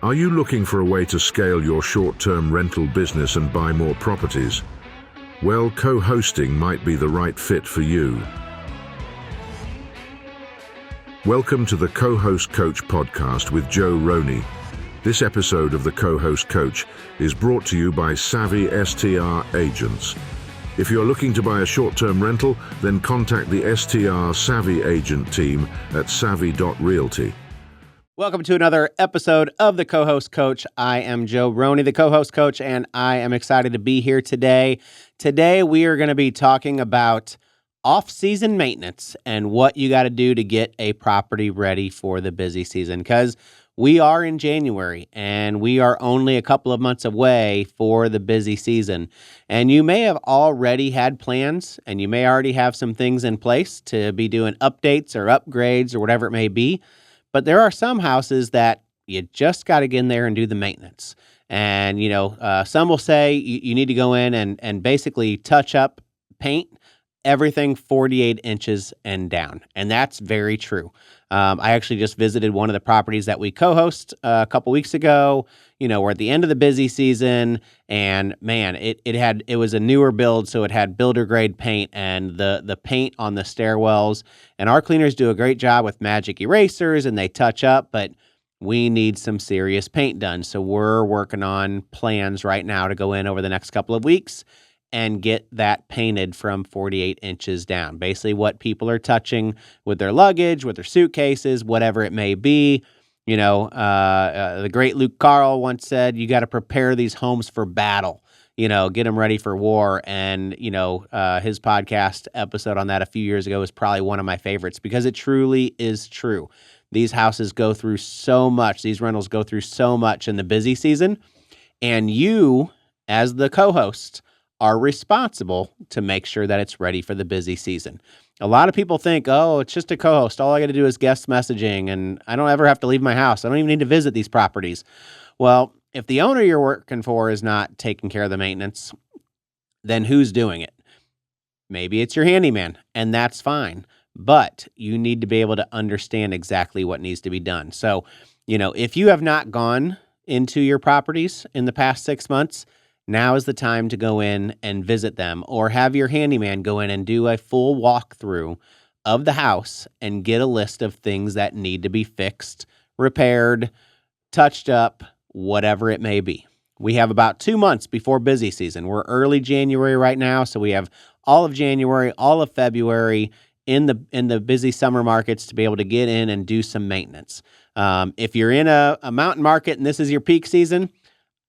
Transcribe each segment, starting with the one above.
Are you looking for a way to scale your short-term rental business and buy more properties? Well, co-hosting might be the right fit for you. Welcome to the Cohost Coach podcast with Joe Roney. This episode of the Cohost Coach is brought to you by Savvy STR Agents. If you're looking to buy a short-term rental, then contact the STR Savvy Agent team at savvy.realty. Welcome to another episode of the Co-Host Coach. I am Joe Roney, the Co-Host Coach, and I am excited to be here today. Today, we are going to be talking about off-season maintenance and what you got to do to get a property ready for the busy season, because we are in January and we are only a couple of months away for the busy season. And you may have already had plans and you may already have some things in place to be doing updates or upgrades or whatever it may be. But there are some houses that you just got to get in there and do the maintenance. And, some will say you need to go in and basically touch up, paint everything 48 inches and down. And that's very true. I actually just visited one of the properties that we co-host a couple weeks ago. We're at the end of the busy season, and man, it was a newer build, so it had builder grade paint and the paint on the stairwells. And our cleaners do a great job with magic erasers, and they touch up, but we need some serious paint done. So we're working on plans right now to go in over the next couple of weeks and get that painted from 48 inches down. Basically what people are touching with their luggage, with their suitcases, whatever it may be. The great Luke Carl once said, you got to prepare these homes for battle, get them ready for war. And, his podcast episode on that a few years ago is probably one of my favorites because it truly is true. These houses go through so much. These rentals go through so much in the busy season. And you, as the co-host, are responsible to make sure that it's ready for the busy season. A lot of people think, oh, it's just a co-host. All I got to do is guest messaging, and I don't ever have to leave my house. I don't even need to visit these properties. Well, if the owner you're working for is not taking care of the maintenance, then who's doing it? Maybe it's your handyman, and that's fine. But you need to be able to understand exactly what needs to be done. So, if you have not gone into your properties in the past 6 months, now is the time to go in and visit them, or have your handyman go in and do a full walkthrough of the house and get a list of things that need to be fixed, repaired, touched up, whatever it may be. We have about 2 months before busy season. We're early January right now, so we have all of January, all of February in the busy summer markets to be able to get in and do some maintenance. If you're in a mountain market and this is your peak season,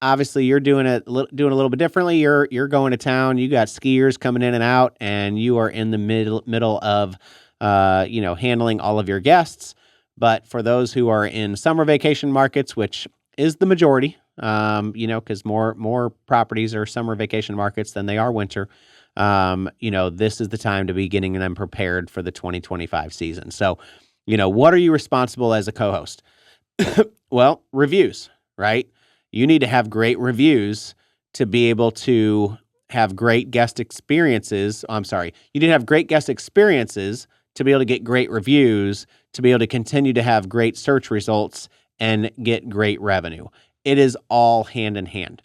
obviously, you're doing a little bit differently. You're going to town. You got skiers coming in and out, and you are in the middle of handling all of your guests. But for those who are in summer vacation markets, which is the majority, because more properties are summer vacation markets than they are winter. This is the time to be getting them prepared for the 2025 season. So, what are you responsible as a co-host? Well, reviews, right? You need to have great reviews to be able to have great guest experiences. You need to have great guest experiences to be able to get great reviews, to be able to continue to have great search results and get great revenue. It is all hand in hand.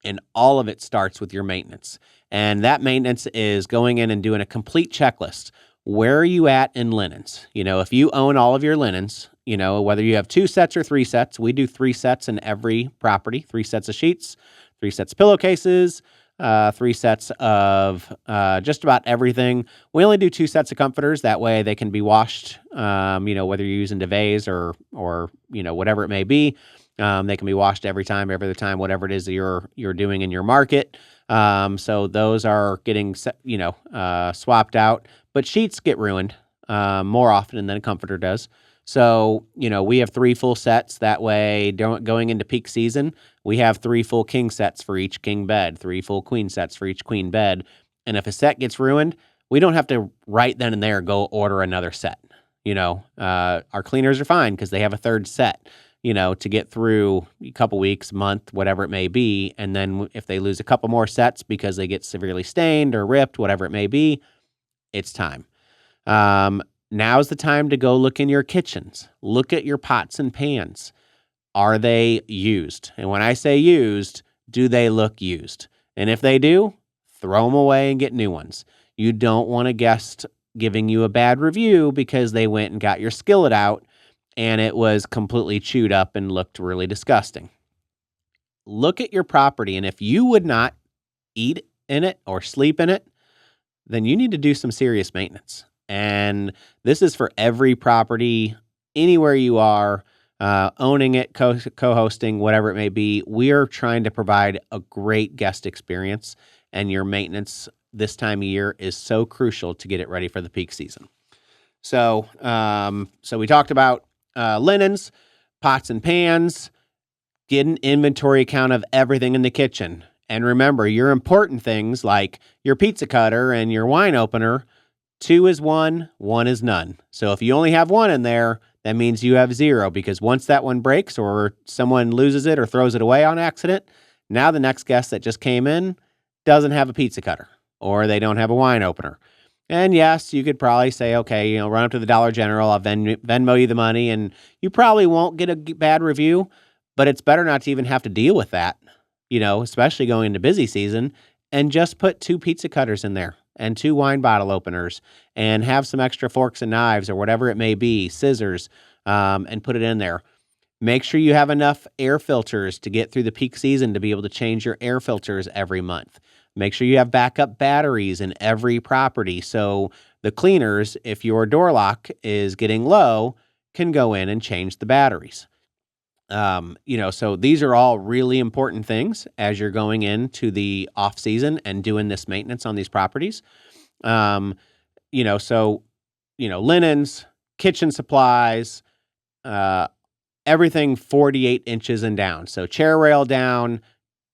And all of it starts with your maintenance. And that maintenance is going in and doing a complete checklist. Where are you at in linens? If you own all of your linens, whether you have 2 sets or 3 sets, we do 3 sets in every property, 3 sets of sheets, 3 sets of pillowcases, 3 sets of just about everything. We only do 2 sets of comforters. That way they can be washed, whether you're using duvets or whatever it may be. They can be washed every other time, whatever it is that you're doing in your market. So those are getting, swapped out. But sheets get ruined more often than a comforter does. So, we have 3 full sets. That way, going into peak season, we have 3 full king sets for each king bed, 3 full queen sets for each queen bed. And if a set gets ruined, we don't have to right then and there go order another set. Our cleaners are fine because they have a 3rd set, to get through a couple weeks, month, whatever it may be. And then if they lose a couple more sets because they get severely stained or ripped, whatever it may be, it's time. Now's the time to go look in your kitchens. Look at your pots and pans. Are they used? And when I say used, do they look used? And if they do, throw them away and get new ones. You don't want a guest giving you a bad review because they went and got your skillet out and it was completely chewed up and looked really disgusting. Look at your property, and if you would not eat in it or sleep in it, then you need to do some serious maintenance. And this is for every property, anywhere you are, owning it, co-hosting, whatever it may be. We are trying to provide a great guest experience, and your maintenance this time of year is so crucial to get it ready for the peak season. So we talked about linens, pots and pans. Get an inventory account of everything in the kitchen. And remember, your important things like your pizza cutter and your wine opener, 2 is 1, 1 is none. So if you only have 1 in there, that means you have 0, because once that one breaks or someone loses it or throws it away on accident, now the next guest that just came in doesn't have a pizza cutter or they don't have a wine opener. And yes, you could probably say, okay, run up to the Dollar General, I'll Venmo you the money, and you probably won't get a bad review. But it's better not to even have to deal with that, especially going into busy season, and just put 2 pizza cutters in there and 2 wine bottle openers and have some extra forks and knives or whatever it may be, scissors, and put it in there. Make sure you have enough air filters to get through the peak season to be able to change your air filters every month. Make sure you have backup batteries in every property so the cleaners, if your door lock is getting low, can go in and change the batteries. So these are all really important things as you're going into the off season and doing this maintenance on these properties. Linens, kitchen supplies, everything 48 inches and down. So chair rail down,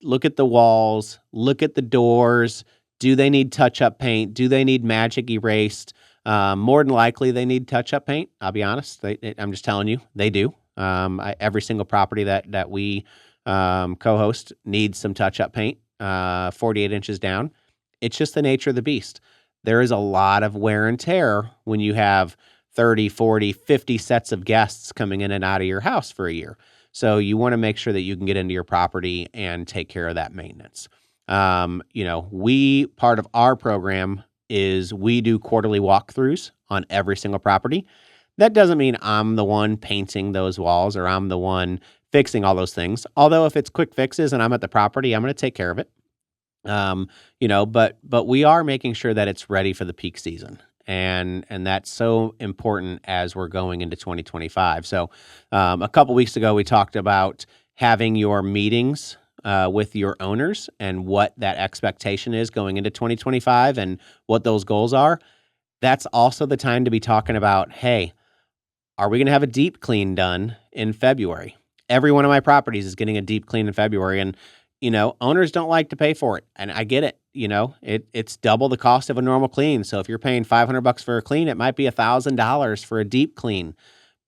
look at the walls, look at the doors. Do they need touch-up paint? Do they need magic erased? More than likely they need touch-up paint. I'll be honest. I'm just telling you, they do. Every single property that we co-host needs some touch-up paint, 48 inches down. It's just the nature of the beast. There is a lot of wear and tear when you have 30, 40, 50 sets of guests coming in and out of your house for a year. So you want to make sure that you can get into your property and take care of that maintenance. Part of our program is we do quarterly walkthroughs on every single property. That doesn't mean I'm the one painting those walls or I'm the one fixing all those things. Although if it's quick fixes and I'm at the property, I'm going to take care of it. But we are making sure that it's ready for the peak season. And that's so important as we're going into 2025. So a couple weeks ago, we talked about having your meetings with your owners and what that expectation is going into 2025 and what those goals are. That's also the time to be talking about, hey, are we going to have a deep clean done in February? Every one of my properties is getting a deep clean in February. And, owners don't like to pay for it. And I get it. It's double the cost of a normal clean. So if you're paying $500 for a clean, it might be $1,000 for a deep clean.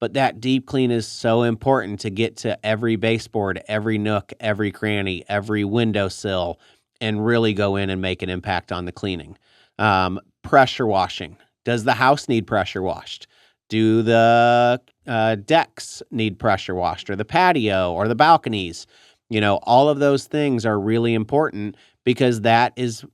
But that deep clean is so important to get to every baseboard, every nook, every cranny, every windowsill, and really go in and make an impact on the cleaning. Pressure washing. Does the house need pressure washed? Do the decks need pressure washed, or the patio or the balconies? All of those things are really important because that is,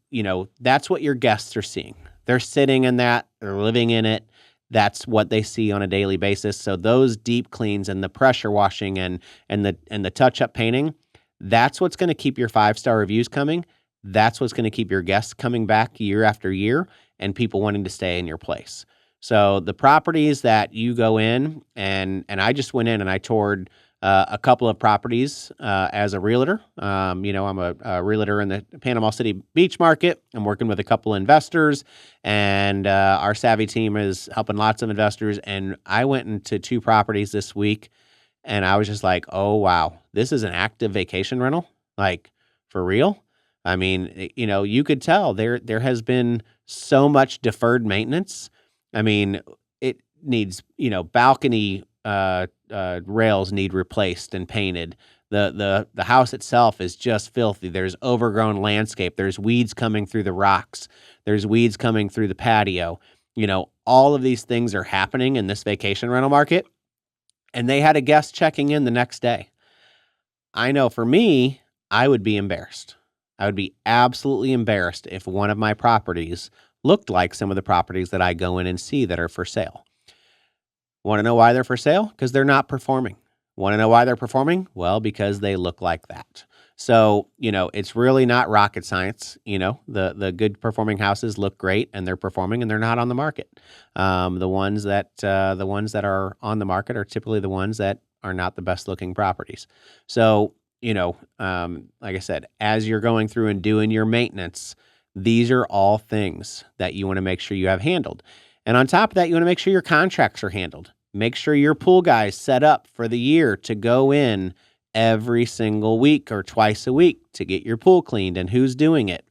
that's what your guests are seeing. They're sitting in that, they're living in it. That's what they see on a daily basis. So those deep cleans and the pressure washing and the touch-up painting, that's what's going to keep your 5-star reviews coming. That's what's going to keep your guests coming back year after year and people wanting to stay in your place. So the properties that you go in, and I just went in and I toured a couple of properties as a realtor. I'm a realtor in the Panama City Beach Market. I'm working with a couple of investors, and our Savvy team is helping lots of investors. And I went into 2 properties this week, and I was just like, oh, wow, this is an active vacation rental? Like, for real? I mean, you could tell there has been so much deferred maintenance. I mean, it needs, balcony rails need replaced and painted. The house itself is just filthy. There's overgrown landscape. There's weeds coming through the rocks. There's weeds coming through the patio. All of these things are happening in this vacation rental market. And they had a guest checking in the next day. I know for me, I would be embarrassed. I would be absolutely embarrassed if one of my properties looked like some of the properties that I go in and see that are for sale. Want to know why they're for sale? Because they're not performing. Want to know why they're performing? Well, because they look like that. So, it's really not rocket science. The good performing houses look great and they're performing and they're not on the market. The ones that are on the market are typically the ones that are not the best looking properties. So, like I said, as you're going through and doing your maintenance, these are all things that you want to make sure you have handled. And on top of that, you want to make sure your contracts are handled. Make sure your pool guys set up for the year to go in every single week or twice a week to get your pool cleaned and who's doing it.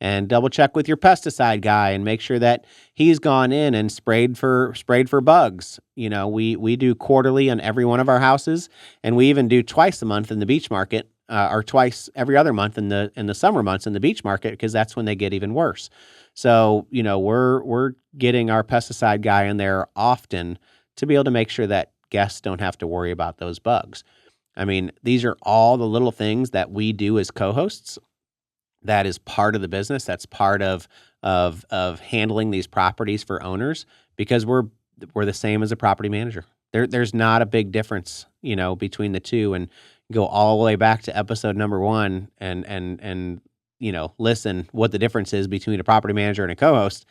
And double check with your pesticide guy and make sure that he's gone in and sprayed for bugs. We do quarterly on every one of our houses, and we even do twice a month in the beach market, or twice every other month in the summer months in the beach market, because that's when they get even worse. So, we're getting our pesticide guy in there often to be able to make sure that guests don't have to worry about those bugs. I mean, these are all the little things that we do as co-hosts. That is part of the business. That's part of handling these properties for owners, because we're the same as a property manager. There's not a big difference, between the two, and go all the way back to episode number 1 and listen what the difference is between a property manager and a co-host.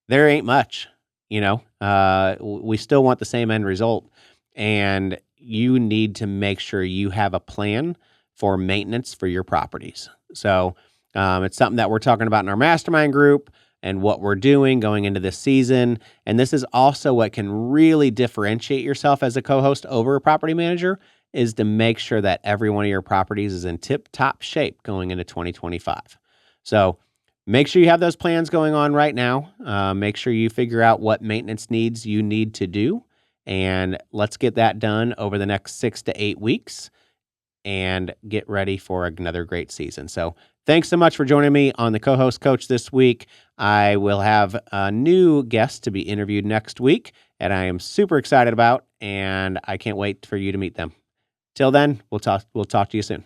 There ain't much. We still want the same end result, and you need to make sure you have a plan for maintenance for your properties. So it's something that we're talking about in our mastermind group and what we're doing going into this season. And this is also what can really differentiate yourself as a co-host over a property manager, is to make sure that every one of your properties is in tip-top shape going into 2025. So make sure you have those plans going on right now. Make sure you figure out what maintenance needs you need to do, and let's get that done over the next 6 to 8 weeks and get ready for another great season. So thanks so much for joining me on the Co-Host Coach this week. I will have a new guest to be interviewed next week, and I am super excited about, and I can't wait for you to meet them. Till then, we'll talk to you soon.